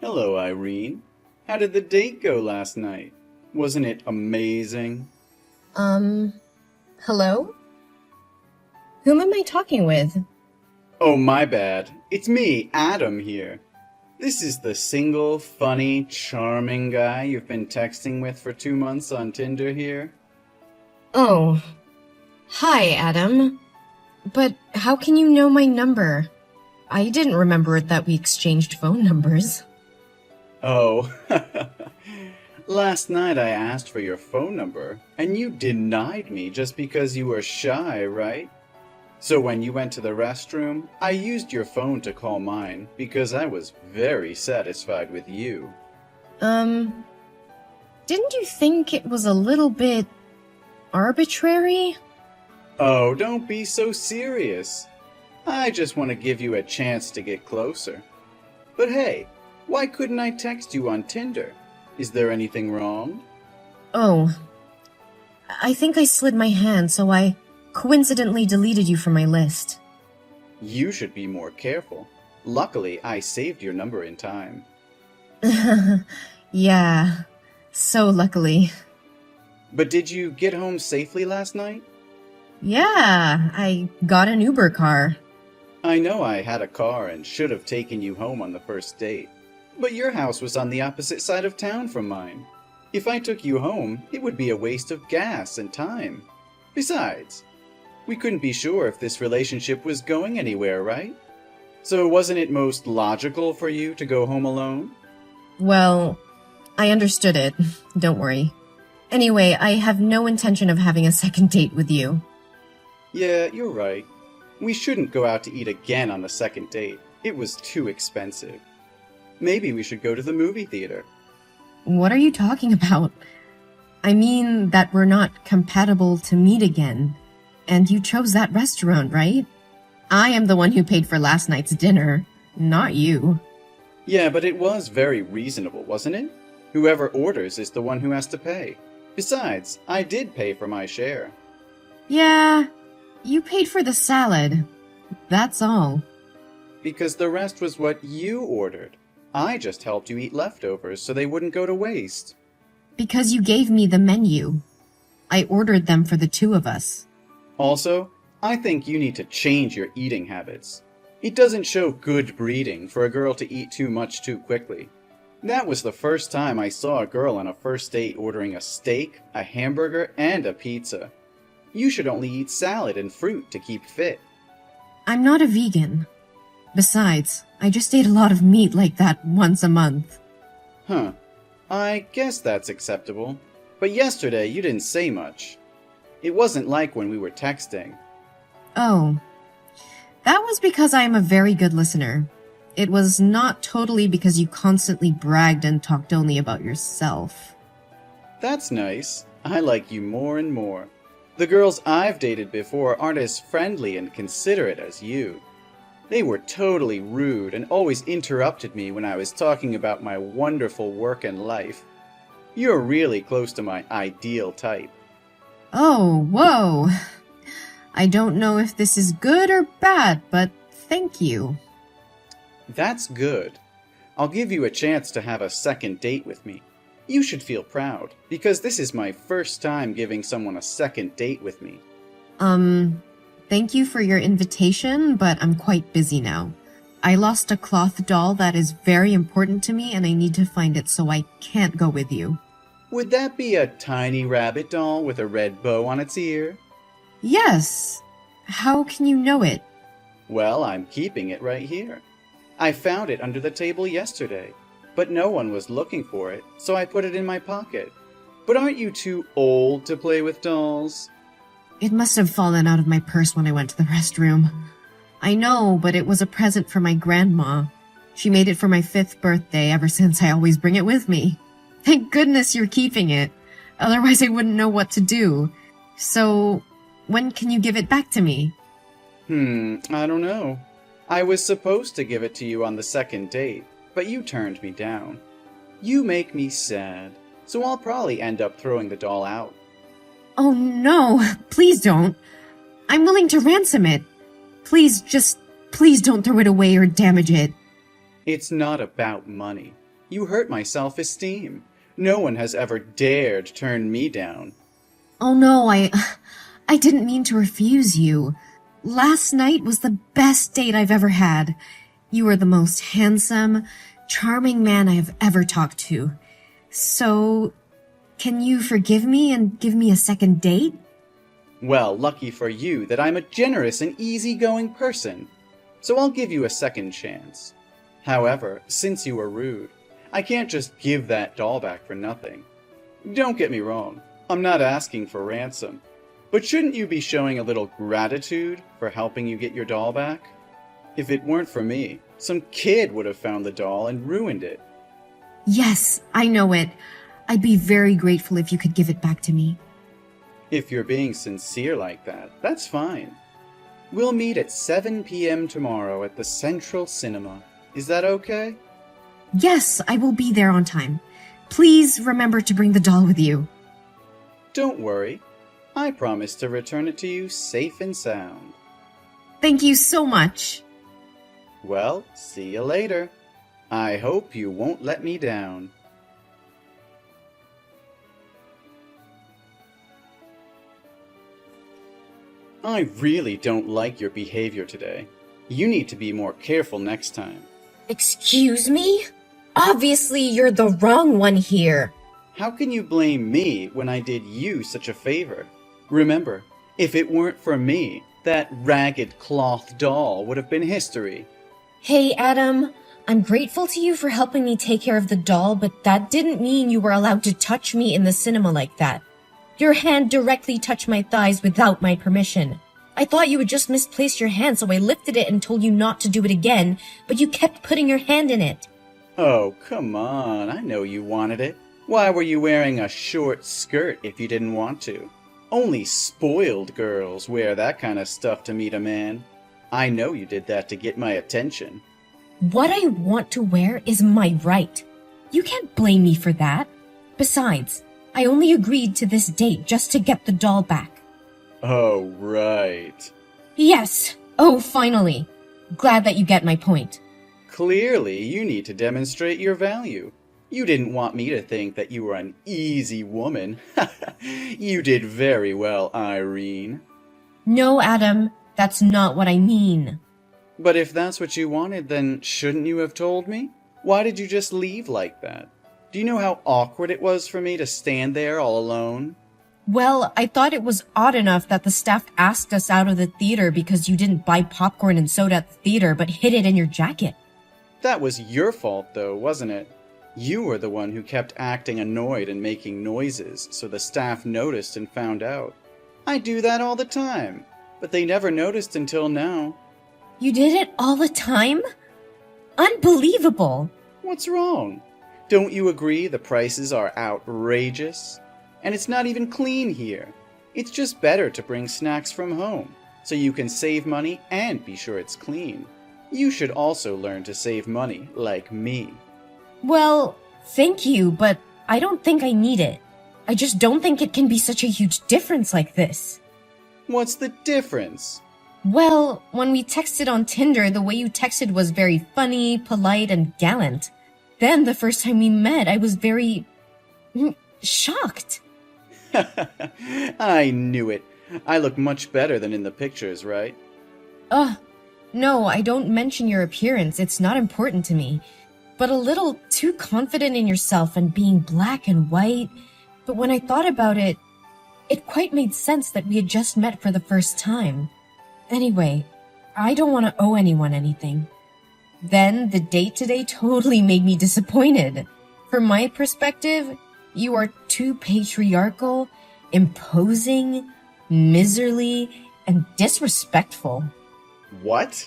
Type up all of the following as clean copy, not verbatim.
Hello, Irene. How did the date go last night? Wasn't it amazing? Um, Hello? Whom am I talking with? Oh, my bad. It's me, Adam, here. This is the single, funny, charming guy you've been texting with for 2 months on Tinder here. Oh, hi, Adam. But how can you know my number? I didn't remember that we exchanged phone numbers. Oh, last night I asked for your phone number, and you denied me just because you were shy, right? So when you went to the restroom, I used your phone to call mine because I was very satisfied with you. Um, didn't you think it was a little bit arbitrary? Oh, don't be so serious. I just want to give you a chance to get closer. But hey, why couldn't I text you on Tinder? Is there anything wrong? Oh, I think I slid my hand, so I coincidentally deleted you from my list. You should be more careful. Luckily, I saved your number in time. Yeah, so luckily. But did you get home safely last night? Yeah, I got an Uber car. I know I had a car and should have taken you home on the first date, but your house was on the opposite side of town from mine. If I took you home, it would be a waste of gas and time. Besides, we couldn't be sure if this relationship was going anywhere, right? So wasn't it most logical for you to go home alone? Well, I understood it. Don't worry. Anyway, I have no intention of having a second date with you. Yeah, you're right. We shouldn't go out to eat again on the second date. It was too expensive. Maybe we should go to the movie theater. What are you talking about? I mean that we're not compatible to meet again. And you chose that restaurant, right? I am the one who paid for last night's dinner, not you. Yeah, but it was very reasonable, wasn't it? Whoever orders is the one who has to pay. Besides, I did pay for my share. Yeah, you paid for the salad. That's all. Because the rest was what you ordered. I just helped you eat leftovers so they wouldn't go to waste. Because you gave me the menu. I ordered them for the two of us. Also, I think you need to change your eating habits. It doesn't show good breeding for a girl to eat too much too quickly. That was the first time I saw a girl on a first date ordering a steak, a hamburger, and a pizza. You should only eat salad and fruit to keep fit. I'm not a vegan. Besides, I just ate a lot of meat like that once a month. Huh. I guess that's acceptable. But yesterday you didn't say much. It wasn't like when we were texting. Oh, that was because I am a very good listener. It was not totally because you constantly bragged and talked only about yourself. That's nice. I like you more and more. The girls I've dated before aren't as friendly and considerate as you. They were totally rude and always interrupted me when I was talking about my wonderful work and life. You're really close to my ideal type. Oh, whoa. I don't know if this is good or bad, but thank you. That's good. I'll give you a chance to have a second date with me. You should feel proud, because this is my first time giving someone a second date with me. Thank you for your invitation, but I'm quite busy now. I lost a cloth doll that is very important to me and I need to find it, so I can't go with you. Would that be a tiny rabbit doll with a red bow on its ear? Yes. How can you know it? Well, I'm keeping it right here. I found it under the table yesterday, but no one was looking for it, so I put it in my pocket. But aren't you too old to play with dolls? It must have fallen out of my purse when I went to the restroom. I know, but it was a present for my grandma. She made it for my 5th birthday. Ever since, I always bring it with me. Thank goodness you're keeping it. Otherwise, I wouldn't know what to do. So, when can you give it back to me? I don't know. I was supposed to give it to you on the second date, but you turned me down. You make me sad, so I'll probably end up throwing the doll out. Oh no, please don't. I'm willing to ransom it. Please don't throw it away or damage it. It's not about money. You hurt my self-esteem. No one has ever dared turn me down. Oh no, I didn't mean to refuse you. Last night was the best date I've ever had. You were the most handsome, charming man I have ever talked to. So, can you forgive me and give me a second date? Well, lucky for you that I'm a generous and easygoing person. So I'll give you a second chance. However, since you were rude, I can't just give that doll back for nothing. Don't get me wrong, I'm not asking for ransom. But shouldn't you be showing a little gratitude for helping you get your doll back? If it weren't for me, some kid would have found the doll and ruined it. Yes, I know it. I'd be very grateful if you could give it back to me. If you're being sincere like that, that's fine. We'll meet at 7 p.m. tomorrow at the Central Cinema. Is that okay? Yes, I will be there on time. Please remember to bring the doll with you. Don't worry. I promise to return it to you safe and sound. Thank you so much. Well, see you later. I hope you won't let me down. I really don't like your behavior today. You need to be more careful next time. Excuse me? Obviously, you're the wrong one here. How can you blame me when I did you such a favor? Remember, if it weren't for me, that ragged cloth doll would have been history. Hey, Adam. I'm grateful to you for helping me take care of the doll, but that didn't mean you were allowed to touch me in the cinema like that. Your hand directly touched my thighs without my permission. I thought you would just misplace your hand, so I lifted it and told you not to do it again, but you kept putting your hand in it. Oh, come on. I know you wanted it. Why were you wearing a short skirt if you didn't want to? Only spoiled girls wear that kind of stuff to meet a man. I know you did that to get my attention. What I want to wear is my right. You can't blame me for that. Besides, I only agreed to this date just to get the doll back. Oh, right. Yes. Oh, finally. Glad that you get my point. Clearly, you need to demonstrate your value. You didn't want me to think that you were an easy woman. You did very well, Irene. No, Adam, that's not what I mean. But if that's what you wanted, then shouldn't you have told me? Why did you just leave like that? Do you know how awkward it was for me to stand there all alone? Well, I thought it was odd enough that the staff asked us out of the theater because you didn't buy popcorn and soda at the theater but hid it in your jacket. That was your fault, though, wasn't it? You were the one who kept acting annoyed and making noises, so the staff noticed and found out. I do that all the time, but they never noticed until now. You did it all the time? Unbelievable! What's wrong? Don't you agree the prices are outrageous? And it's not even clean here. It's just better to bring snacks from home, so you can save money and be sure it's clean. You should also learn to save money, like me. Well, thank you, but I don't think I need it. I just don't think it can be such a huge difference like this. What's the difference? Well, when we texted on Tinder, the way you texted was very funny, polite, and gallant. Then, the first time we met, I was very... shocked. I knew it. I look much better than in the pictures, right? No, I don't mention your appearance. It's not important to me. But a little too confident in yourself and being black and white. But when I thought about it, it quite made sense that we had just met for the first time. Anyway, I don't want to owe anyone anything. Then, the date today totally made me disappointed. From my perspective, you are too patriarchal, imposing, miserly, and disrespectful. What?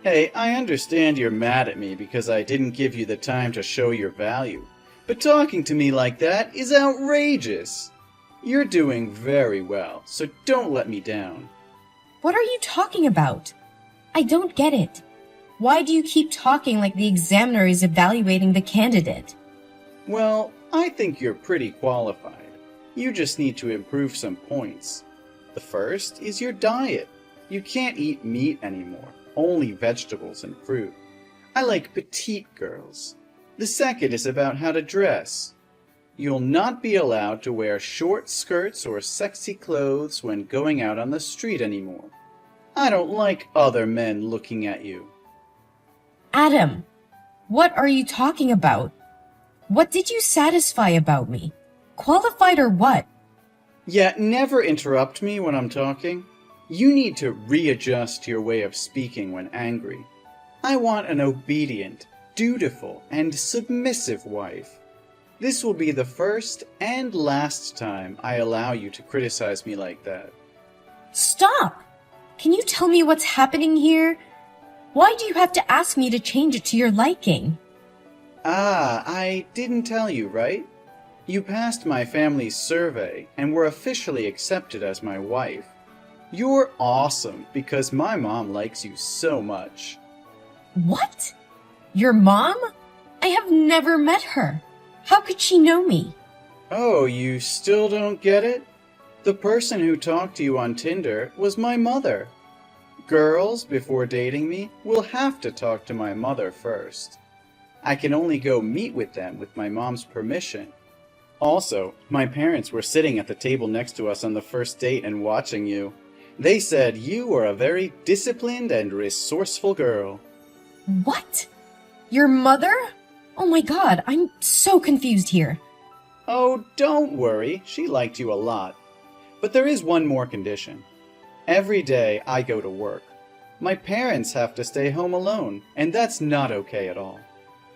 Hey, I understand you're mad at me because I didn't give you the time to show your value. But talking to me like that is outrageous. You're doing very well, so don't let me down. What are you talking about? I don't get it. Why do you keep talking like the examiner is evaluating the candidate? Well, I think you're pretty qualified. You just need to improve some points. The first is your diet. You can't eat meat anymore, only vegetables and fruit. I like petite girls. The second is about how to dress. You'll not be allowed to wear short skirts or sexy clothes when going out on the street anymore. I don't like other men looking at you. Adam, what are you talking about? What did you satisfy about me? Qualified or what? Yeah, never interrupt me when I'm talking. You need to readjust your way of speaking when angry. I want an obedient, dutiful, and submissive wife. This will be the first and last time I allow you to criticize me like that. Stop! Can you tell me what's happening here? Why do you have to ask me to change it to your liking? I didn't tell you, right? You passed my family's survey and were officially accepted as my wife. You're awesome because my mom likes you so much. What? Your mom? I have never met her. How could she know me? Oh, you still don't get it? The person who talked to you on Tinder was my mother. Girls, before dating me, will have to talk to my mother first. I can only go meet with them with my mom's permission. Also, my parents were sitting at the table next to us on the first date and watching you. They said you were a very disciplined and resourceful girl. What? Your mother? Oh my god, I'm so confused here. Oh, don't worry, she liked you a lot. But there is one more condition. Every day I go to work. My parents have to stay home alone, and that's not okay at all.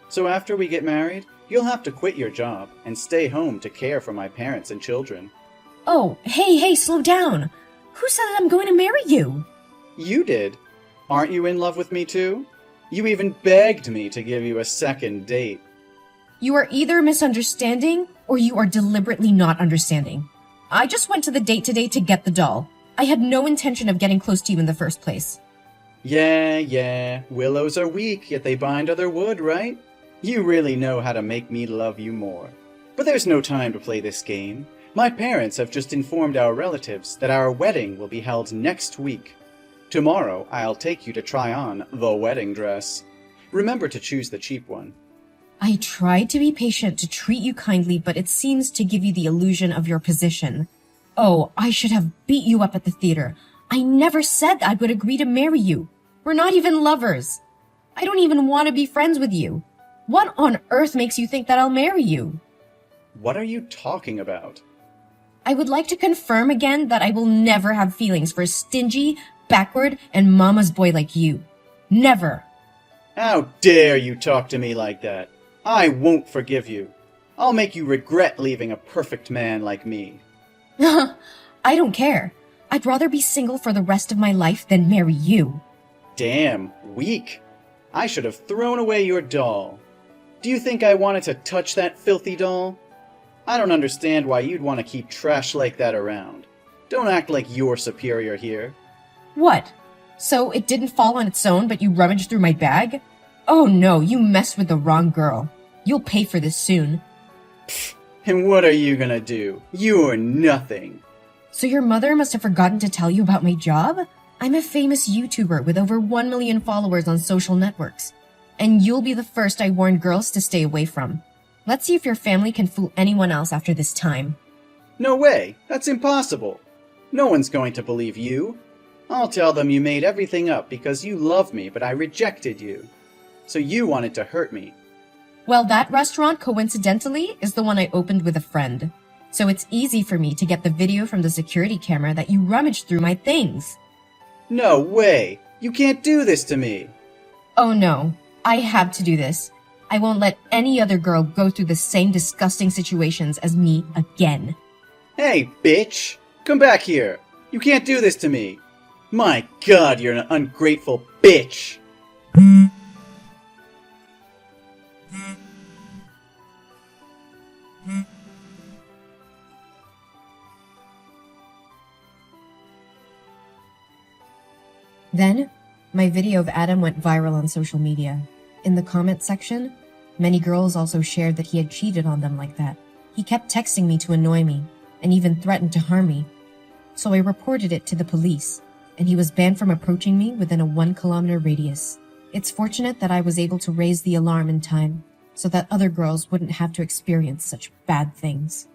So after we get married, you'll have to quit your job and stay home to care for my parents and children. Oh, hey, slow down. Who said that I'm going to marry you? You did. Aren't you in love with me too? You even begged me to give you a second date. You are either misunderstanding or you are deliberately not understanding. I just went to the date today to get the doll. I had no intention of getting close to you in the first place. Yeah, willows are weak, yet they bind other wood, right? You really know how to make me love you more. But there's no time to play this game. My parents have just informed our relatives that our wedding will be held next week. Tomorrow, I'll take you to try on the wedding dress. Remember to choose the cheap one. I tried to be patient to treat you kindly, but it seems to give you the illusion of your position. Oh, I should have beat you up at the theater. I never said I would agree to marry you. We're not even lovers. I don't even want to be friends with you. What on earth makes you think that I'll marry you? What are you talking about? I would like to confirm again that I will never have feelings for a stingy, backward, and mama's boy like you. Never. How dare you talk to me like that? I won't forgive you. I'll make you regret leaving a perfect man like me. I don't care. I'd rather be single for the rest of my life than marry you. Damn, weak. I should have thrown away your doll. Do you think I wanted to touch that filthy doll? I don't understand why you'd want to keep trash like that around. Don't act like you're superior here. What? So it didn't fall on its own, but you rummaged through my bag? Oh no, you messed with the wrong girl. You'll pay for this soon. And what are you gonna do? You're nothing. So your mother must have forgotten to tell you about my job? I'm a famous YouTuber with over 1 million followers on social networks. And you'll be the first I warn girls to stay away from. Let's see if your family can fool anyone else after this time. No way! That's impossible! No one's going to believe you. I'll tell them you made everything up because you love me, but I rejected you. So you wanted to hurt me. Well, that restaurant, coincidentally, is the one I opened with a friend. So it's easy for me to get the video from the security camera that you rummaged through my things. No way! You can't do this to me! Oh no, I have to do this. I won't let any other girl go through the same disgusting situations as me again. Hey, bitch! Come back here! You can't do this to me! My god, you're an ungrateful bitch! Then, my video of Adam went viral on social media. In the comment section, many girls also shared that he had cheated on them like that. He kept texting me to annoy me, and even threatened to harm me. So I reported it to the police, and he was banned from approaching me within a 1 kilometer radius. It's fortunate that I was able to raise the alarm in time, so that other girls wouldn't have to experience such bad things.